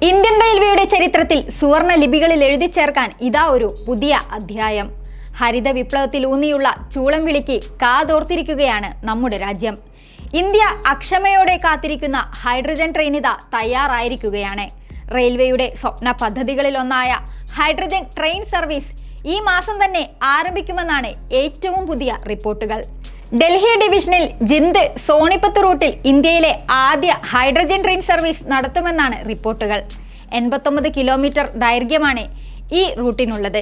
Indian റെയിൽവേയുടെ ചരിത്രത്തിൽ സുവർണ ലിപികളിൽ എഴുതി ചേർക്കാൻ ഇതാ ഒരു പുതിയ അധ്യായം. ഹരിത വിപ്ലവത്തിൽ ഊന്നിയുള്ള ചൂളം വിളിക്ക് കാതോർത്തിരിക്കുകയാണ് നമ്മുടെ രാജ്യം. ഇന്ത്യ അക്ഷമയോടെ കാത്തിരിക്കുന്ന ഹൈഡ്രജൻ ട്രെയിൻ ഇതാ തയ്യാറായിരിക്കുകയാണ്. റെയിൽവേയുടെ സ്വപ്ന പദ്ധതികളിലൊന്നായ ഹൈഡ്രജൻ ട്രെയിൻ സർവീസ് ഈ മാസം തന്നെ ആരംഭിക്കുമെന്നാണ് ഏറ്റവും പുതിയ റിപ്പോർട്ടുകൾ. ഡൽഹി ഡിവിഷനിൽ ജിന്ദ് സോണിപത്ത് റൂട്ടിൽ ഇന്ത്യയിലെ ആദ്യ ഹൈഡ്രജൻ ട്രെയിൻ സർവീസ് നടത്തുമെന്നാണ് റിപ്പോർട്ടുകൾ. 89 കിലോമീറ്റർ ദൈർഘ്യമാണ് ഈ റൂട്ടിനുള്ളത്.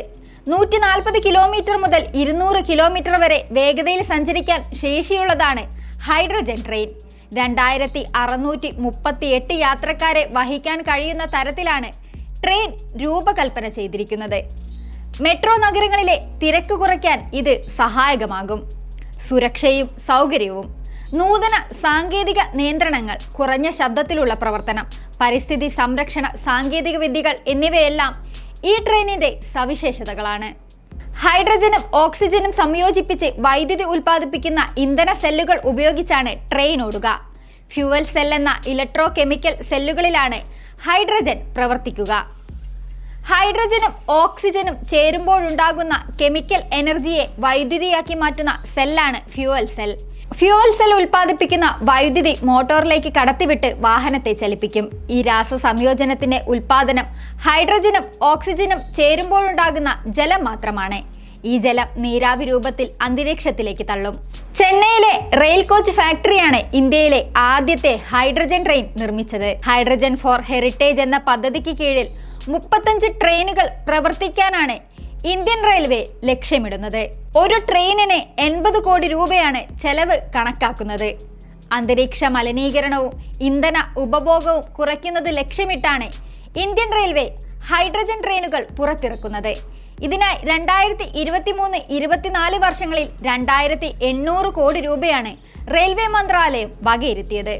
140 കിലോമീറ്റർ മുതൽ 200 കിലോമീറ്റർ വരെ വേഗതയിൽ സഞ്ചരിക്കാൻ ശേഷിയുള്ളതാണ് ഹൈഡ്രജൻ ട്രെയിൻ. 2638 യാത്രക്കാരെ വഹിക്കാൻ കഴിയുന്ന തരത്തിലാണ് ട്രെയിൻ രൂപകൽപ്പന ചെയ്തിരിക്കുന്നത്. മെട്രോ നഗരങ്ങളിലെ തിരക്ക് കുറയ്ക്കാൻ ഇത് സഹായകമാകും. സുരക്ഷയും സൗകര്യവും, നൂതന സാങ്കേതിക നിയന്ത്രണങ്ങൾ, കുറഞ്ഞ ശബ്ദത്തിലുള്ള പ്രവർത്തനം, പരിസ്ഥിതി സംരക്ഷണ സാങ്കേതിക വിദ്യകൾ എന്നിവയെല്ലാം ഈ ട്രെയിനിന്റെ സവിശേഷതകളാണ്. ഹൈഡ്രജനും ഓക്സിജനും സംയോജിപ്പിച്ച് വൈദ്യുതി ഉൽപ്പാദിപ്പിക്കുന്ന ഇന്ധന സെല്ലുകൾ ഉപയോഗിച്ചാണ് ട്രെയിൻ ഓടുക. ഫ്യൂവൽ സെൽ എന്ന ഇലക്ട്രോ കെമിക്കൽ സെല്ലുകളിലാണ് ഹൈഡ്രജൻ പ്രവർത്തിക്കുക. ഹൈഡ്രജനും ഓക്സിജനും ചേരുമ്പോഴുണ്ടാകുന്ന കെമിക്കൽ എനർജിയെ വൈദ്യുതിയാക്കി മാറ്റുന്ന സെല്ലാണ് ഫ്യൂവൽ സെൽ. ഫ്യൂവൽ സെൽ ഉൽപ്പാദിപ്പിക്കുന്ന വൈദ്യുതി മോട്ടോറിലേക്ക് കടത്തിവിട്ട് വാഹനത്തെ ചലിപ്പിക്കും. ഈ രാസ സംയോജനത്തിന്റെ ഉൽപ്പാദനം ഹൈഡ്രജനും ഓക്സിജനും ചേരുമ്പോഴുണ്ടാകുന്ന ജലം മാത്രമാണ്. ഈ ജലം നീരാവി രൂപത്തിൽ അന്തരീക്ഷത്തിലേക്ക് തള്ളും. ചെന്നൈയിലെ റെയിൽ കോച്ച് ഫാക്ടറിയാണ് ഇന്ത്യയിലെ ആദ്യത്തെ ഹൈഡ്രജൻ ട്രെയിൻ നിർമ്മിച്ചത്. ഹൈഡ്രജൻ ഫോർ ഹെറിറ്റേജ് എന്ന പദ്ധതിക്ക് കീഴിൽ 35 ട്രെയിനുകൾ പ്രവർത്തിക്കാനാണ് ഇന്ത്യൻ റെയിൽവേ ലക്ഷ്യമിടുന്നത്. ഒരു ട്രെയിനിന് 80 കോടി രൂപയാണ് ചെലവ് കണക്കാക്കുന്നത്. അന്തരീക്ഷ മലിനീകരണവും ഇന്ധന ഉപഭോഗവും കുറയ്ക്കുന്നത് ലക്ഷ്യമിട്ടാണ് ഇന്ത്യൻ റെയിൽവേ ഹൈഡ്രജൻ ട്രെയിനുകൾ പുറത്തിറക്കുന്നത്. ഇതിനായി 2023-24 വർഷങ്ങളിൽ 2800 കോടി രൂപയാണ് റെയിൽവേ മന്ത്രാലയം വകയിരുത്തിയത്.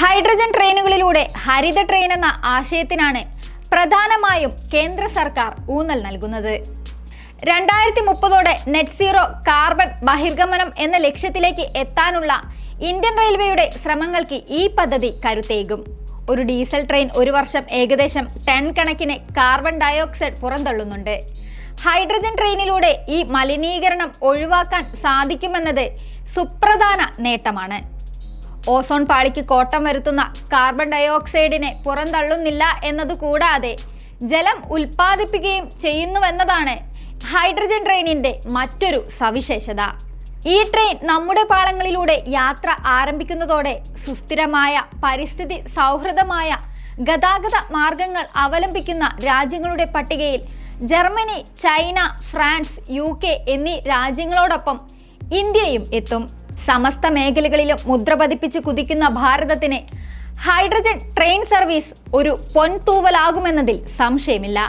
ഹൈഡ്രജൻ ട്രെയിനുകളിലൂടെ ഹരിത ട്രെയിൻ എന്ന ആശയത്തിനാണ് പ്രധാനമായും കേന്ദ്ര സർക്കാർ ഊന്നൽ നൽകുന്നത്. 2030ഓടെ നെറ്റ് സീറോ കാർബൺ ബഹിർഗമനം എന്ന ലക്ഷ്യത്തിലേക്ക് എത്താനുള്ള ഇന്ത്യൻ റെയിൽവേയുടെ ശ്രമങ്ങൾക്ക് ഈ പദ്ധതി കരുത്തേകും. ഒരു ഡീസൽ ട്രെയിൻ ഒരു വർഷം ഏകദേശം ടൺ കണക്കിന് കാർബൺ ഡയോക്സൈഡ് പുറന്തള്ളുന്നുണ്ട്. ഹൈഡ്രജൻ ട്രെയിനിലൂടെ ഈ മലിനീകരണം ഒഴിവാക്കാൻ സാധിക്കുമെന്നത് സുപ്രധാന നേട്ടമാണ്. ഓസോൺ പാളിക്ക് കോട്ടം വരുത്തുന്ന കാർബൺ ഡയോക്സൈഡിനെ പുറന്തള്ളുന്നില്ല എന്നതുകൂടാതെ ജലം ഉൽപ്പാദിപ്പിക്കുകയും ചെയ്യുന്നുവെന്നതാണ് ഹൈഡ്രജൻ ട്രെയിനിന്റെ മറ്റൊരു സവിശേഷത. ഈ ട്രെയിൻ നമ്മുടെ പാളങ്ങളിലൂടെ യാത്ര ആരംഭിക്കുന്നതോടെ സുസ്ഥിരമായ പരിസ്ഥിതി സൗഹൃദമായ ഗതാഗത മാർഗങ്ങൾ അവലംബിക്കുന്ന രാജ്യങ്ങളുടെ പട്ടികയിൽ ജർമ്മനി, ചൈന, ഫ്രാൻസ്, UK എന്നീ രാജ്യങ്ങളോടൊപ്പം ഇന്ത്യയും എത്തും. സമസ്ത മേഖലകളിലും മുദ്ര പതിപ്പിച്ച് കുതിക്കുന്ന ഭാരതത്തിന് ഹൈഡ്രജൻ ട്രെയിൻ സർവീസ് ഒരു പൊൻതൂവലാകുമെന്നതിൽ സംശയമില്ല.